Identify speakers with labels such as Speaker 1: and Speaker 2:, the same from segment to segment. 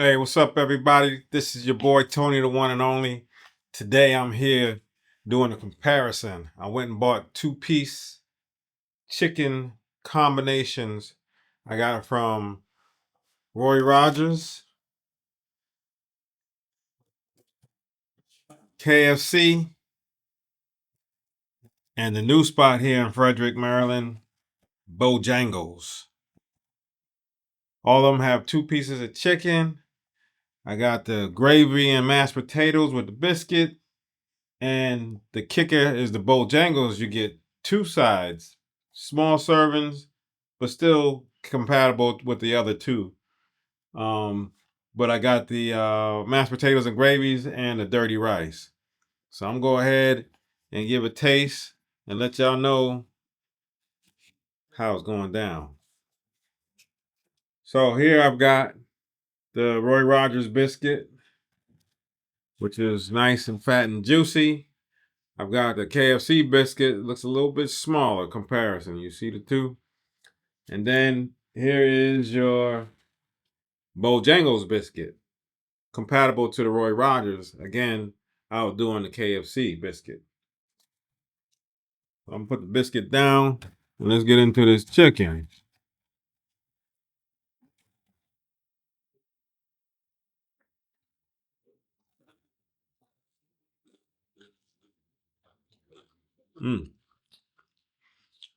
Speaker 1: Hey, what's up, everybody? This is your boy Tony, the one and only. Today I'm here doing a comparison. I went and bought two-piece chicken combinations. I got it from Roy Rogers, KFC, and the new spot here in Frederick, Maryland, Bojangles. All of them have two pieces of chicken. I got the gravy and mashed potatoes with the biscuit. And the kicker is the Bojangles. You get two sides, small servings, but still compatible with the other two. But I got the mashed potatoes and gravies and the dirty rice. So I'm going to go ahead and give a taste and let y'all know how it's going down. So here I've got the Roy Rogers biscuit, which is nice and fat and juicy. I've got the KFC biscuit. It looks a little bit smaller comparison. You see the two? And then here is your Bojangles biscuit, compatible to the Roy Rogers. Again, outdoing the KFC biscuit. I'm gonna put the biscuit down and let's get into this chicken. Mm.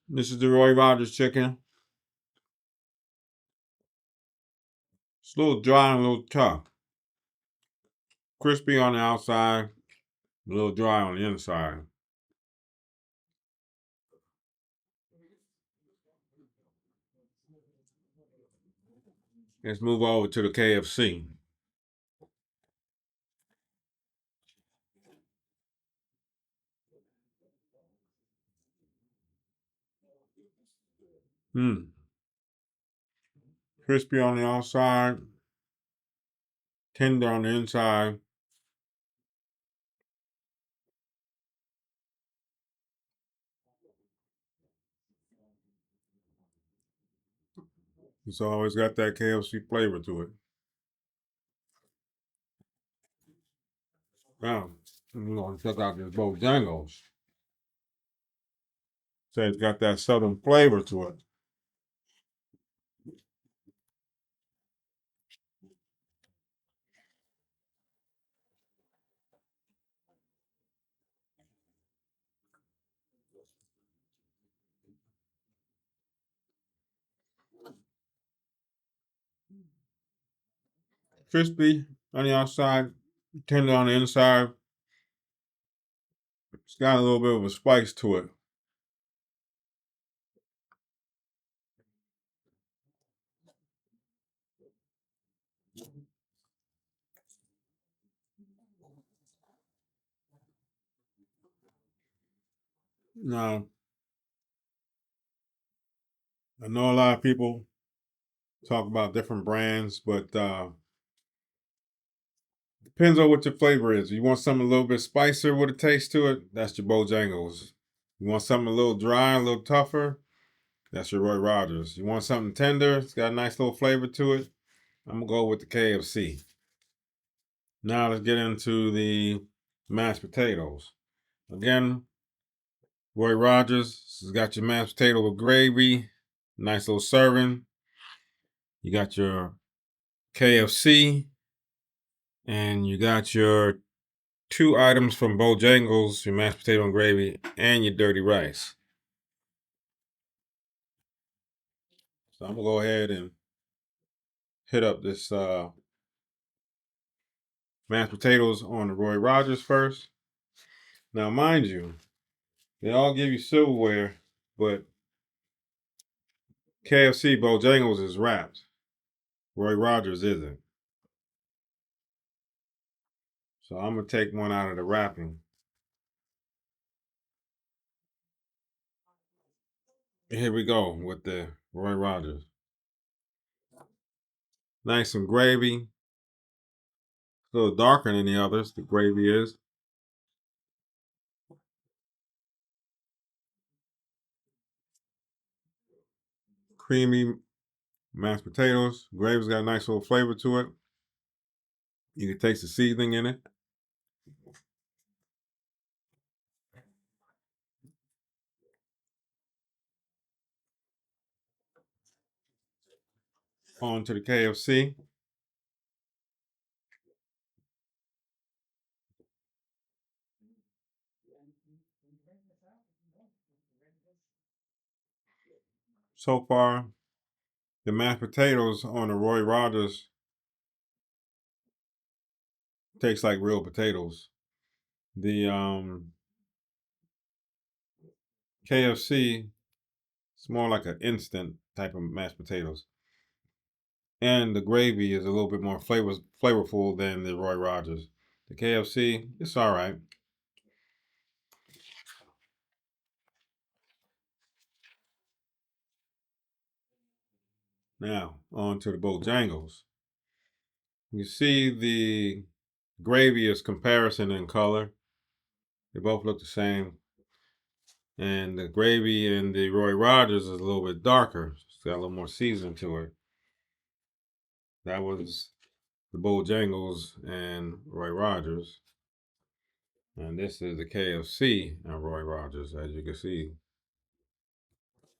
Speaker 1: This is the Roy Rogers chicken. It's a little dry and a little tough. Crispy on the outside, a little dry on the inside. Let's move over to the KFC. Mm. Crispy on the outside, tender on the inside. It's always got that KFC flavor to it. Now, I'm going to check out this Bojangles. Say it's got that southern flavor to it. Crispy on the outside, tender on the inside. It's got a little bit of a spice to it. Now, I know a lot of people talk about different brands, but depends on what your flavor is. You want something a little bit spicier with a taste to it, that's your Bojangles. You want something a little dry, a little tougher, that's your Roy Rogers. You want something tender, it's got a nice little flavor to it, I'm gonna go with the KFC. Now let's get into the mashed potatoes. Again, Roy Rogers has got your mashed potato with gravy, nice little serving. You got your KFC, and you got your two items from Bojangles, your mashed potato and gravy, and your dirty rice. So I'm gonna go ahead and hit up this mashed potatoes on the Roy Rogers first. Now, mind you, they all give you silverware, but KFC Bojangles is wrapped. Roy Rogers isn't. So I'm gonna take one out of the wrapping. Here we go with the Roy Rogers. Nice and gravy. A little darker than the others, the gravy is. Creamy mashed potatoes. Gravy's got a nice little flavor to it. You can taste the seasoning in it. On to the KFC. So far, the mashed potatoes on the Roy Rogers taste like real potatoes. The KFC, it's more like an instant type of mashed potatoes. And the gravy is a little bit more flavorful than the Roy Rogers. The KFC, it's all right. Now, on to the Bojangles. You see the gravy is comparison in color. They both look the same. And the gravy in the Roy Rogers is a little bit darker. It's got a little more seasoning to it. That was the Bojangles and Roy Rogers. And this is the KFC and Roy Rogers. As you can see,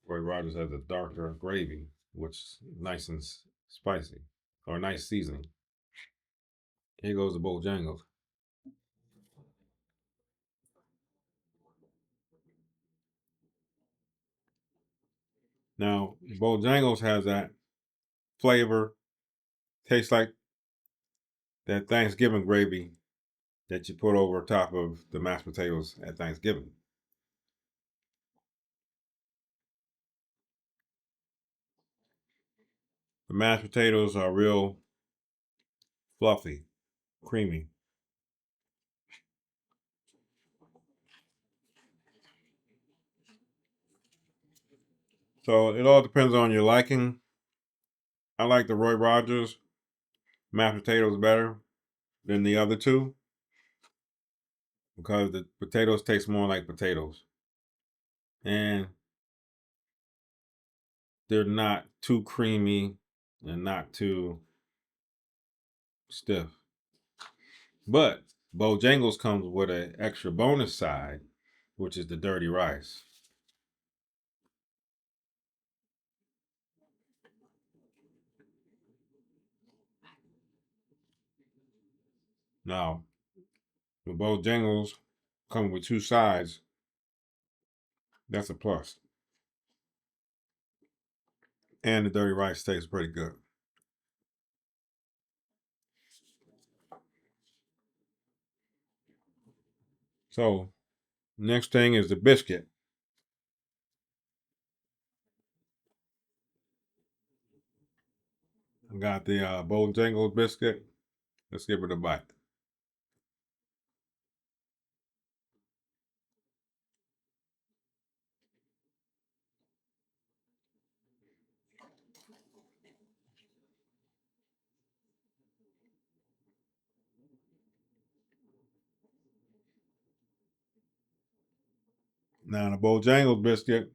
Speaker 1: Roy Rogers has a darker gravy, which is nice and spicy, or nice seasoning. Here goes the Bojangles. Now, Bojangles has that flavor, tastes like that Thanksgiving gravy that you put over top of the mashed potatoes at Thanksgiving. The mashed potatoes are real fluffy, creamy. So it all depends on your liking. I like the Roy Rogers mashed potatoes better than the other two because the potatoes taste more like potatoes. And they're not too creamy and not too stiff. But Bojangles comes with an extra bonus side, which is the dirty rice. Now, the Bojangles come with two sides. That's a plus. And the dirty rice tastes pretty good. So, next thing is the biscuit. I got the Bojangles biscuit. Let's give it a bite. Now, the Bojangles biscuit,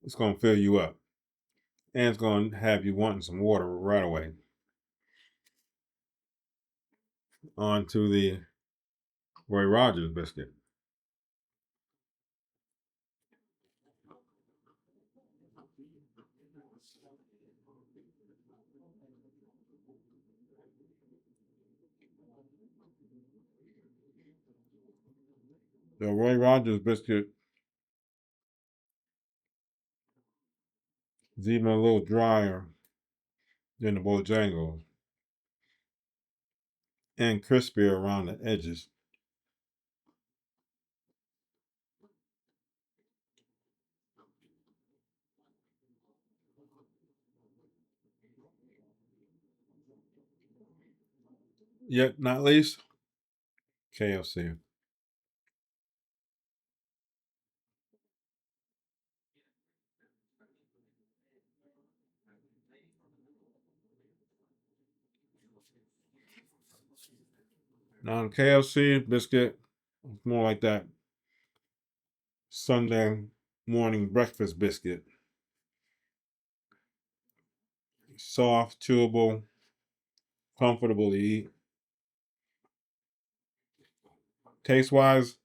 Speaker 1: it's going to fill you up. And it's going to have you wanting some water right away. On to the Roy Rogers biscuit. The Roy Rogers biscuit is even a little drier than the Bojangles and crispier around the edges. Yet not least, KFC. Now, the KFC biscuit is more like that Sunday morning breakfast biscuit. Soft, chewable, comfortable to eat. Taste wise,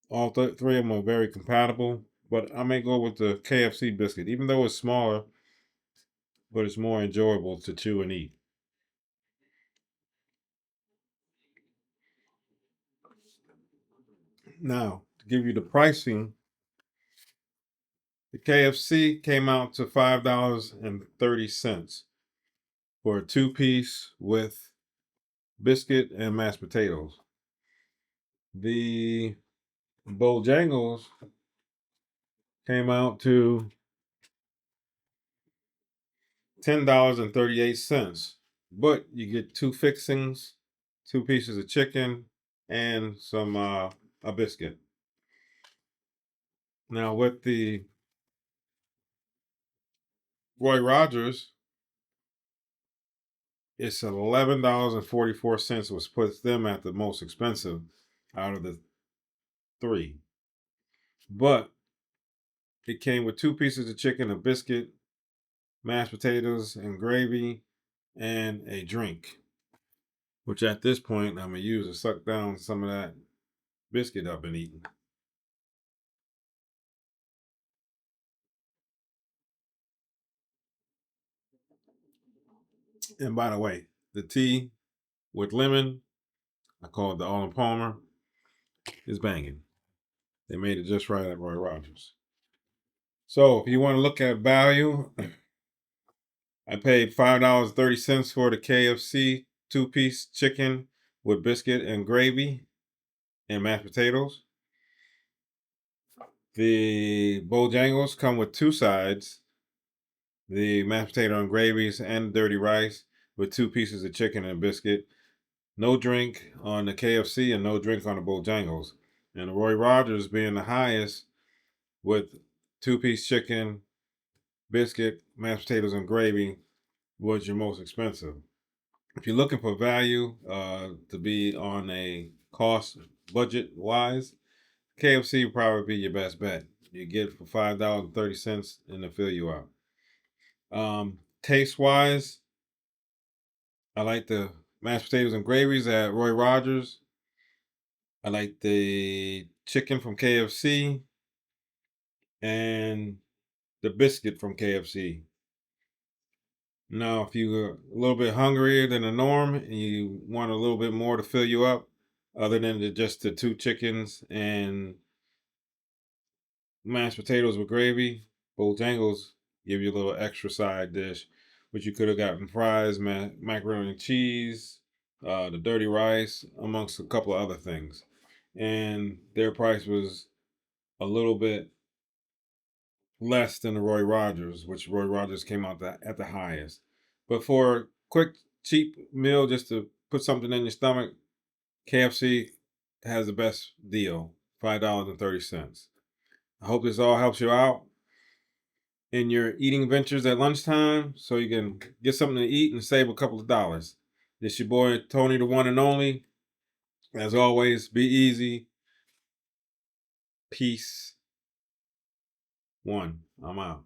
Speaker 1: all three of them are very compatible, but I may go with the KFC biscuit, even though it's smaller, but it's more enjoyable to chew and eat. Now, to give you the pricing, the KFC came out to $5.30 for a 2-piece with biscuit and mashed potatoes. The Bojangles came out to $10.38, but you get 2 fixings, 2 pieces of chicken, and some a biscuit. Now with the Roy Rogers, it's $11.44, which puts them at the most expensive out of the 3. But it came with 2 pieces of chicken, a biscuit, mashed potatoes and gravy, and a drink, which at this point I'm gonna use to suck down some of that biscuit I've been eating. And by the way, the tea with lemon, I call it the Arnold Palmer, is banging. They made it just right at Roy Rogers. So if you want to look at value, I paid $5.30 for the KFC 2-piece chicken with biscuit and gravy and mashed potatoes. The Bojangles come with 2 sides, the mashed potato and gravies and dirty rice with 2 pieces of chicken and biscuit. No drink on the KFC and no drink on the Bojangles. And the Roy Rogers being the highest with 2-piece chicken, biscuit, mashed potatoes, and gravy was your most expensive. If you're looking for value to be on a cost budget wise, KFC would probably be your best bet. You get it for $5.30 and it'll fill you out. Taste wise, I like the mashed potatoes and gravies at Roy Rogers. I like the chicken from KFC and the biscuit from KFC. Now, if you're a little bit hungrier than the norm and you want a little bit more to fill you up, other than just the 2 chickens and mashed potatoes with gravy, Bojangles give you a little extra side dish, which you could have gotten fries, macaroni and cheese, the dirty rice, amongst a couple of other things. And their price was a little bit less than the Roy Rogers, which Roy Rogers came out at the highest. But for a quick, cheap meal, just to put something in your stomach, KFC has the best deal, $5.30. I hope this all helps you out in your eating ventures at lunchtime so you can get something to eat and save a couple of dollars. This your boy, Tony, the one and only. As always, be easy. Peace. 1. I'm out.